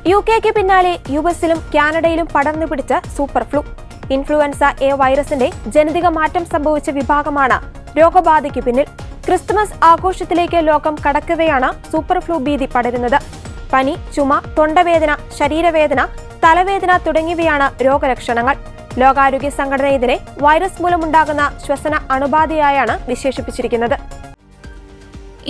യുകെക്ക് പിന്നാലെ യുഎസിലും കാനഡയിലും പടർന്നു പിടിച്ച സൂപ്പർ ഫ്ലൂ. ഇൻഫ്ലുവൻസ എ വൈറസിന്റെ ജനിതക മാറ്റം സംഭവിച്ച വിഭാഗമാണ് രോഗബാധയ്ക്ക് പിന്നിൽ. ക്രിസ്തുമസ് ആഘോഷത്തിലേക്ക് ലോകം കടക്കവെയാണ് സൂപ്പർ ഫ്ലൂ ഭീതി പടരുന്നത്. പനി, ചുമ, തൊണ്ടവേദന, ശരീരവേദന, തലവേദന തുടങ്ങിയവയാണ് രോഗലക്ഷണങ്ങൾ. ലോകാരോഗ്യ സംഘടന ഇതിനെ വൈറസ് മൂലമുണ്ടാകുന്ന ശ്വസന അണുബാധയായാണ് വിശേഷിപ്പിച്ചിരിക്കുന്നത്.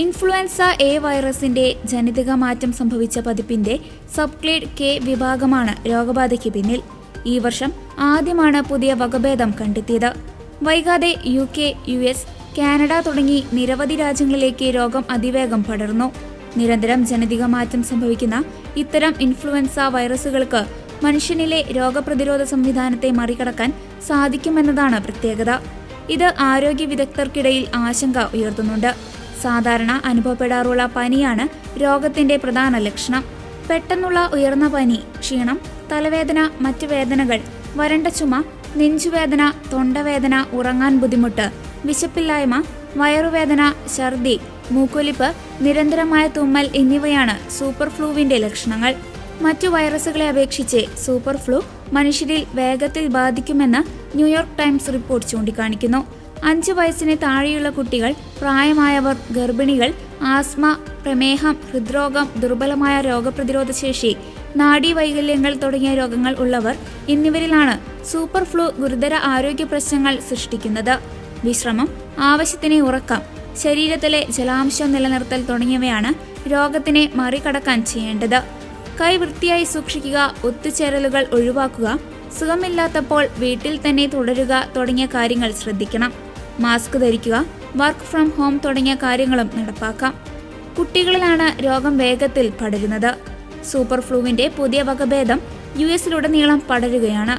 ഇൻഫ്ലുവൻസ എ വൈറസിന്റെ ജനിതക മാറ്റം സംഭവിച്ച പതിപ്പിന്റെ സബ്ക്ലേഡ് കെ വിഭാഗമാണ് രോഗബാധയ്ക്ക് പിന്നിൽ. ഈ വർഷം ആദ്യമാണ് പുതിയ വകഭേദം കണ്ടെത്തിയത്. വൈകാതെ UK, US, കാനഡ തുടങ്ങി നിരവധി രാജ്യങ്ങളിലേക്ക് രോഗം അതിവേഗം പടർന്നു. നിരന്തരം ജനിതക മാറ്റം സംഭവിക്കുന്ന ഇത്തരം ഇൻഫ്ലുവൻസ വൈറസുകൾക്ക് മനുഷ്യനിലെ രോഗപ്രതിരോധ സംവിധാനത്തെ മറികടക്കാൻ സാധിക്കുമെന്നതാണ് പ്രത്യേകത. ഇത് ആരോഗ്യ വിദഗ്ധർക്കിടയിൽ ആശങ്ക ഉയർത്തുന്നുണ്ട്. സാധാരണ അനുഭവപ്പെടാറുള്ള പനിയാണ് രോഗത്തിന്റെ പ്രധാന ലക്ഷണം. പെട്ടെന്നുള്ള ഉയർന്ന പനി, ക്ഷീണം, തലവേദന, മറ്റ് വേദനകൾ, വരണ്ട ചുമ, നെഞ്ചുവേദന, തൊണ്ടവേദന, ഉറങ്ങാൻ ബുദ്ധിമുട്ട്, വിശപ്പില്ലായ്മ, വയറുവേദന, ഛർദി, മൂക്കൊലിപ്പ്, നിരന്തരമായ തുമ്മൽ എന്നിവയാണ് സൂപ്പർ ഫ്ലൂവിന്റെ ലക്ഷണങ്ങൾ. മറ്റു വൈറസുകളെ അപേക്ഷിച്ച് സൂപ്പർ ഫ്ലൂ മനുഷ്യരിൽ വേഗത്തിൽ ബാധിക്കുമെന്ന് ന്യൂയോർക്ക് ടൈംസ് റിപ്പോർട്ട് ചൂണ്ടിക്കാണിക്കുന്നു. 5 വയസ്സിന് താഴെയുള്ള കുട്ടികൾ, പ്രായമായവർ, ഗർഭിണികൾ, ആസ്മ, പ്രമേഹം, ഹൃദ്രോഗം, ദുർബലമായ രോഗപ്രതിരോധ ശേഷി, നാഡീവൈകല്യങ്ങൾ തുടങ്ങിയ രോഗങ്ങൾ ഉള്ളവർ എന്നിവരിലാണ് സൂപ്പർ ഫ്ലൂ ഗുരുതര ആരോഗ്യ പ്രശ്നങ്ങൾ സൃഷ്ടിക്കുന്നത്. വിശ്രമം, ആവശ്യത്തിന് ഉറക്കം, ശരീരത്തിലെ ജലാംശം നിലനിർത്തൽ തുടങ്ങിയവയാണ് രോഗത്തിനെ മറികടക്കാൻ ചെയ്യേണ്ടത്. കൈ വൃത്തിയായി സൂക്ഷിക്കുക, ഒത്തുചേരലുകൾ ഒഴിവാക്കുക, സുഖമില്ലാത്തപ്പോൾ വീട്ടിൽ തന്നെ തുടരുക തുടങ്ങിയ കാര്യങ്ങൾ ശ്രദ്ധിക്കണം. മാസ്ക് ധരിക്കുക, വർക്ക് ഫ്രം ഹോം തുടങ്ങിയ കാര്യങ്ങളും നടപ്പാക്കാം. കുട്ടികളിലാണ് രോഗം വേഗത്തിൽ പടരുന്നത്. സൂപ്പർ ഫ്ലൂവിന്റെ പുതിയ വകഭേദം US-ലുടനീളം പടരുകയാണ്.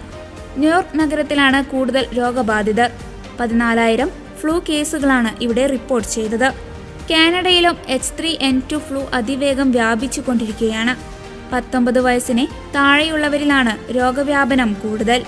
ന്യൂയോർക്ക് നഗരത്തിലാണ് കൂടുതൽ രോഗബാധിതർ. 14,000 ഫ്ലൂ കേസുകളാണ് ഇവിടെ റിപ്പോർട്ട് ചെയ്തത്. കാനഡയിലും H3N2 ഫ്ലൂ അതിവേഗം വ്യാപിച്ചുകൊണ്ടിരിക്കുകയാണ്. 19 വയസ്സിന് താഴെയുള്ളവരിലാണ് രോഗവ്യാപനം കൂടുതൽ.